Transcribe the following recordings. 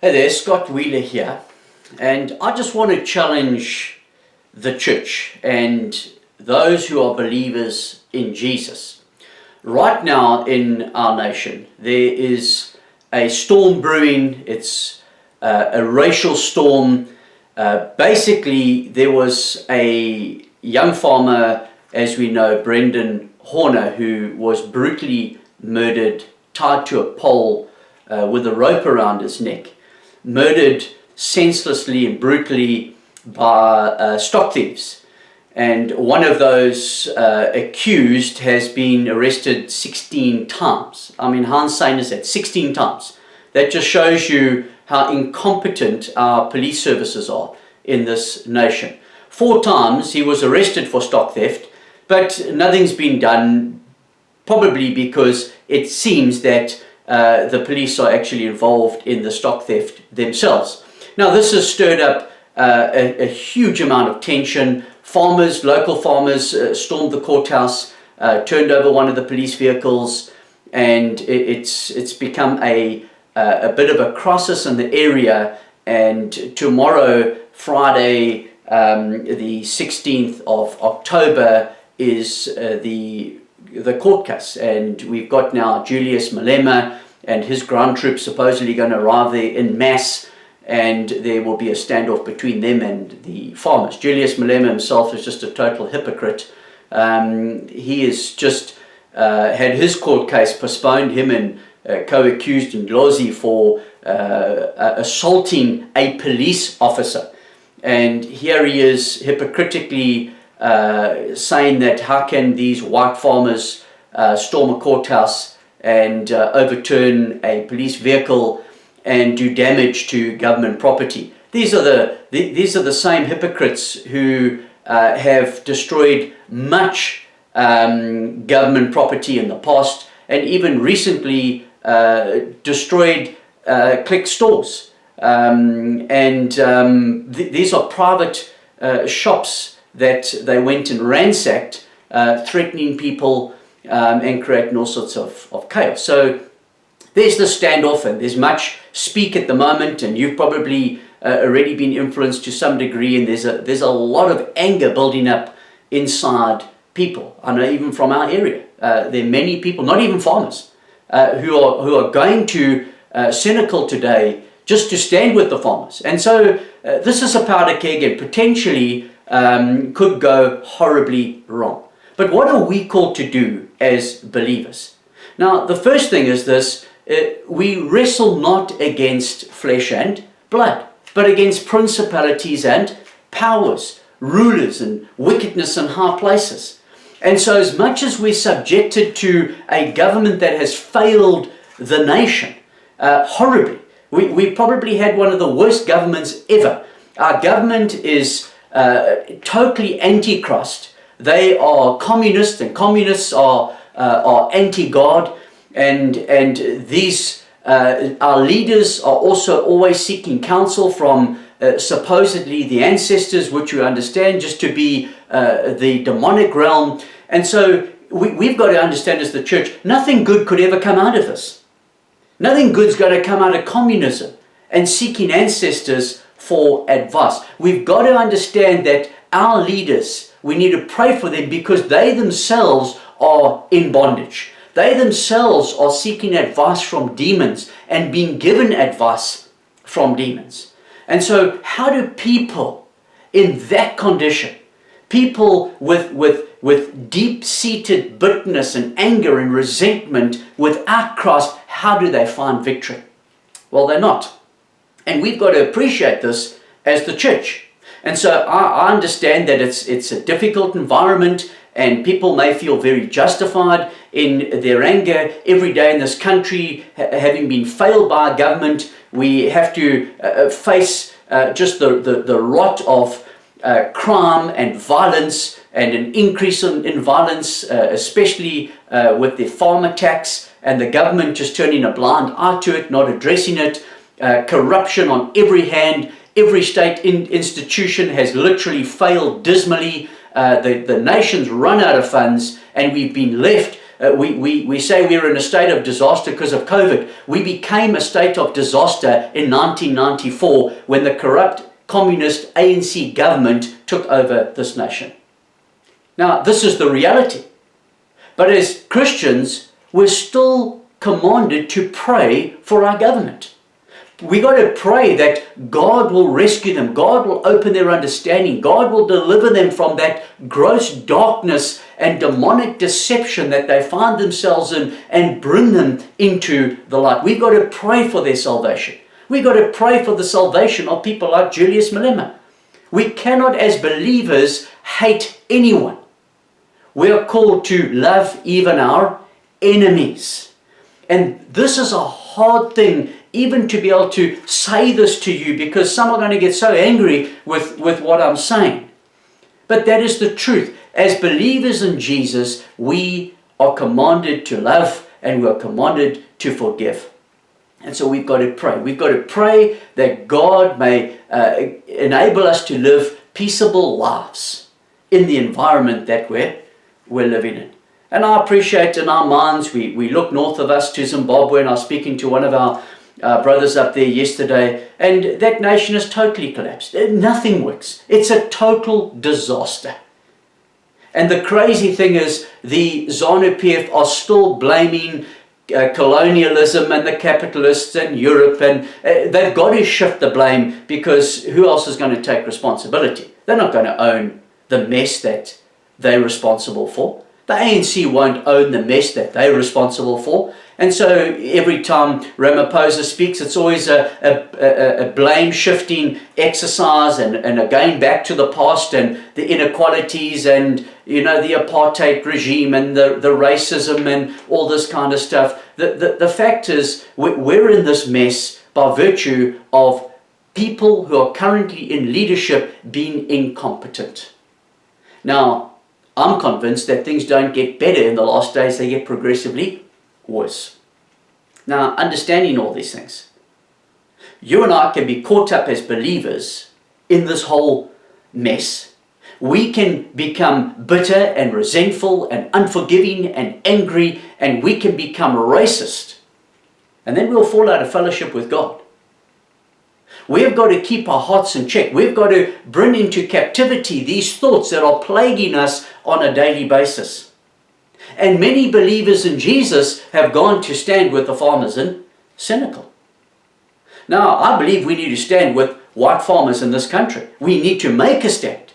Hey there, Scott Wheeler here, and I just want to challenge the church and those who are believers in Jesus. Right now in our nation, there is a storm brewing. It's a racial storm. Basically, there was a young farmer, as we know, Brendan Horner, who was brutally murdered, tied to a pole with a rope around his neck. Murdered senselessly and brutally by stock thieves. And one of those accused has been arrested 16 times. I mean, how insane is that? 16 times. That just shows you how incompetent our police services are in this nation. 4 times he was arrested for stock theft, but nothing's been done, probably because it seems that the police are actually involved in the stock theft themselves. Now, this has stirred up a huge amount of tension. Farmers, local farmers, stormed the courthouse, turned over one of the police vehicles, and it's become a bit of a crisis in the area. And tomorrow, Friday, the 16th of October, is the court case, and we've got now Julius Malema and his ground troops supposedly going to arrive there in mass, and there will be a standoff between them and the farmers. Julius Malema himself is just a total hypocrite. He has just had his court case postponed, him and co-accused Ndlozi for assaulting a police officer, and here he is hypocritically saying that how can these white farmers storm a courthouse and overturn a police vehicle and do damage to government property. These are the same hypocrites who have destroyed much government property in the past, and even recently destroyed Click stores. These are private shops that they went and ransacked, threatening people and creating all sorts of chaos. So there's the standoff, and there's much speak at the moment, and you've probably already been influenced to some degree, and there's a lot of anger building up inside people. I know even from our area, there are many people, not even farmers, who are going to Senekal today just to stand with the farmers. And so this is a powder keg, and potentially could go horribly wrong. But what are we called to do as believers? Now, the first thing is this: we wrestle not against flesh and blood, but against principalities and powers, rulers and wickedness in high places. And so as much as we're subjected to a government that has failed the nation horribly, we probably had one of the worst governments ever. Our government is totally anti-Christ. They are communists, and communists are anti-God, and these our leaders are also always seeking counsel from supposedly the ancestors, which we understand just to be the demonic realm. And so we've got to understand as the church, nothing good could ever come out of this. Nothing good's going to come out of communism and seeking ancestors for advice. We've got to understand that our leaders, we need to pray for them, because they themselves are in bondage. They themselves are seeking advice from demons and being given advice from demons. And so how do people in that condition, people with deep-seated bitterness and anger and resentment without Christ, how do they find victory? Well, they're not. And we've got to appreciate this as the church. And so I understand that it's a difficult environment, and people may feel very justified in their anger. Every day in this country, having been failed by a government, we have to face just the rot of crime and violence, and an increase in violence, especially with the farmer tax, and the government just turning a blind eye to it, not addressing it. Corruption on every hand. Every state institution has literally failed dismally. The nation's run out of funds, and we've been left we say we're in a state of disaster because of COVID. We became a state of disaster in 1994 when the corrupt communist ANC government took over this nation. Now, this is the reality. But as Christians, we're still commanded to pray for our government. We got to pray that God will rescue them. God will open their understanding. God will deliver them from that gross darkness and demonic deception that they find themselves in and bring them into the light. We've got to pray for their salvation. We've got to pray for the salvation of people like Julius Malema. We cannot, as believers, hate anyone. We are called to love even our enemies. And this is a hard thing even to be able to say this to you, because some are going to get so angry with what I'm saying. But that is the truth. As believers in Jesus, we are commanded to love and we are commanded to forgive. And so we've got to pray. We've got to pray that God may enable us to live peaceable lives in the environment that we're living in. And I appreciate in our minds, we look north of us to Zimbabwe, and I was speaking to one of our brothers up there yesterday, and that nation has totally collapsed. Nothing works. It's a total disaster. And the crazy thing is, the ZANU-PF are still blaming colonialism and the capitalists and Europe, and they've got to shift the blame, because who else is going to take responsibility? They're not going to own the mess that they're responsible for. The ANC won't own the mess that they're responsible for. And so every time Ramaphosa speaks, it's always a blame-shifting exercise and again back to the past and the inequalities and, the apartheid regime and the racism and all this kind of stuff. The fact is, we're in this mess by virtue of people who are currently in leadership being incompetent. Now, I'm convinced that things don't get better in the last days, they get progressively worse. Now, understanding all these things, you and I can be caught up as believers in this whole mess. We can become bitter and resentful and unforgiving and angry, and we can become racist. And then we'll fall out of fellowship with God. We've got to keep our hearts in check. We've got to bring into captivity these thoughts that are plaguing us on a daily basis. And many believers in Jesus have gone to stand with the farmers in Senekal. Now, I believe we need to stand with white farmers in this country. We need to make a stand.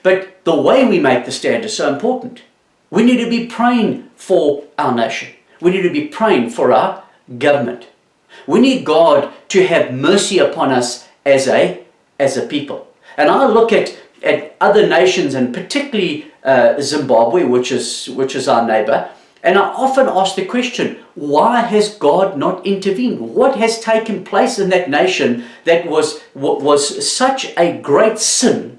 But the way we make the stand is so important. We need to be praying for our nation. We need to be praying for our government. We need God to have mercy upon us as a people. And I look at other nations, and particularly Zimbabwe, which is our neighbor, and I often ask the question, why has God not intervened? What has taken place in that nation that was such a great sin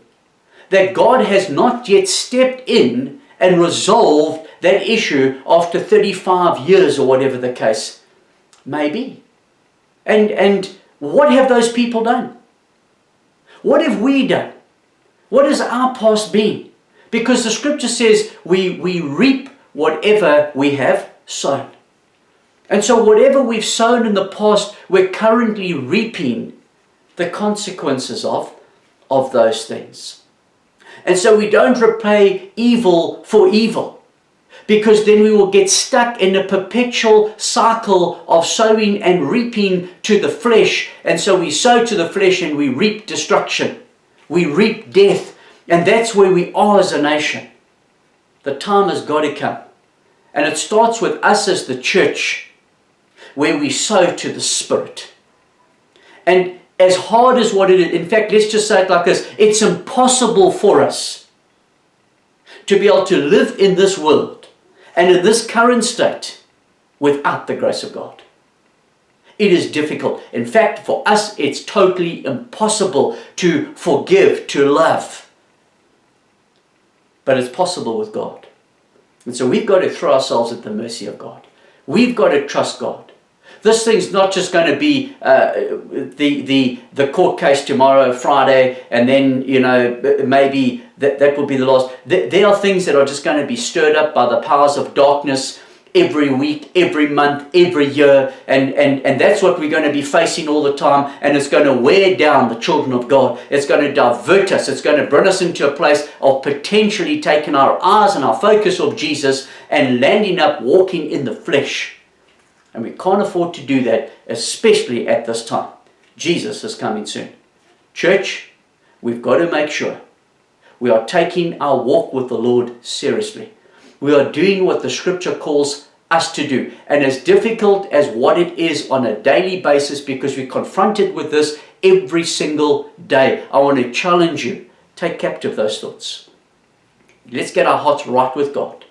that God has not yet stepped in and resolved that issue after 35 years or whatever the case may be? And what have those people done? What have we done? What has our past been? Because the scripture says we reap whatever we have sown. And so whatever we've sown in the past, we're currently reaping the consequences of those things. And so we don't repay evil for evil, because then we will get stuck in a perpetual cycle of sowing and reaping to the flesh. And so we sow to the flesh and we reap destruction. We reap death. And that's where we are as a nation. The time has got to come. And it starts with us as the church, where we sow to the Spirit. And as hard as what it is, in fact, let's just say it like this, it's impossible for us to be able to live in this world and in this current state without the grace of God. It is difficult. In fact, for us, it's totally impossible to forgive, to love. But it's possible with God. And so we've got to throw ourselves at the mercy of God. We've got to trust God. This thing's not just going to be the court case tomorrow, Friday, and then, maybe that will be the last. There are things that are just going to be stirred up by the powers of darkness every week, every month, every year, and that's what we're going to be facing all the time, and it's going to wear down the children of God. It's going to divert us. It's going to bring us into a place of potentially taking our eyes and our focus off Jesus and landing up walking in the flesh. And we can't afford to do that, especially at this time. Jesus is coming soon. Church, we've got to make sure we are taking our walk with the Lord seriously. We are doing what the scripture calls us to do. And as difficult as what it is on a daily basis, because we're confronted with this every single day, I want to challenge you. Take captive those thoughts. Let's get our hearts right with God.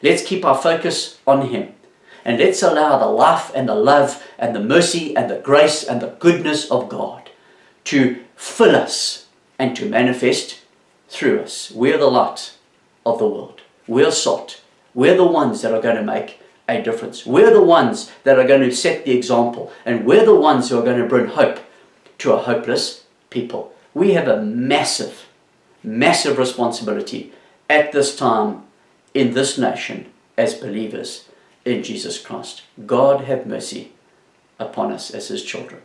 Let's keep our focus on Him. And let's allow the life and the love and the mercy and the grace and the goodness of God to fill us and to manifest through us. We're the light of the world. We're salt. We're the ones that are going to make a difference. We're the ones that are going to set the example. And we're the ones who are going to bring hope to a hopeless people. We have a massive, massive responsibility at this time in this nation as believers in Jesus Christ. God have mercy upon us as His children.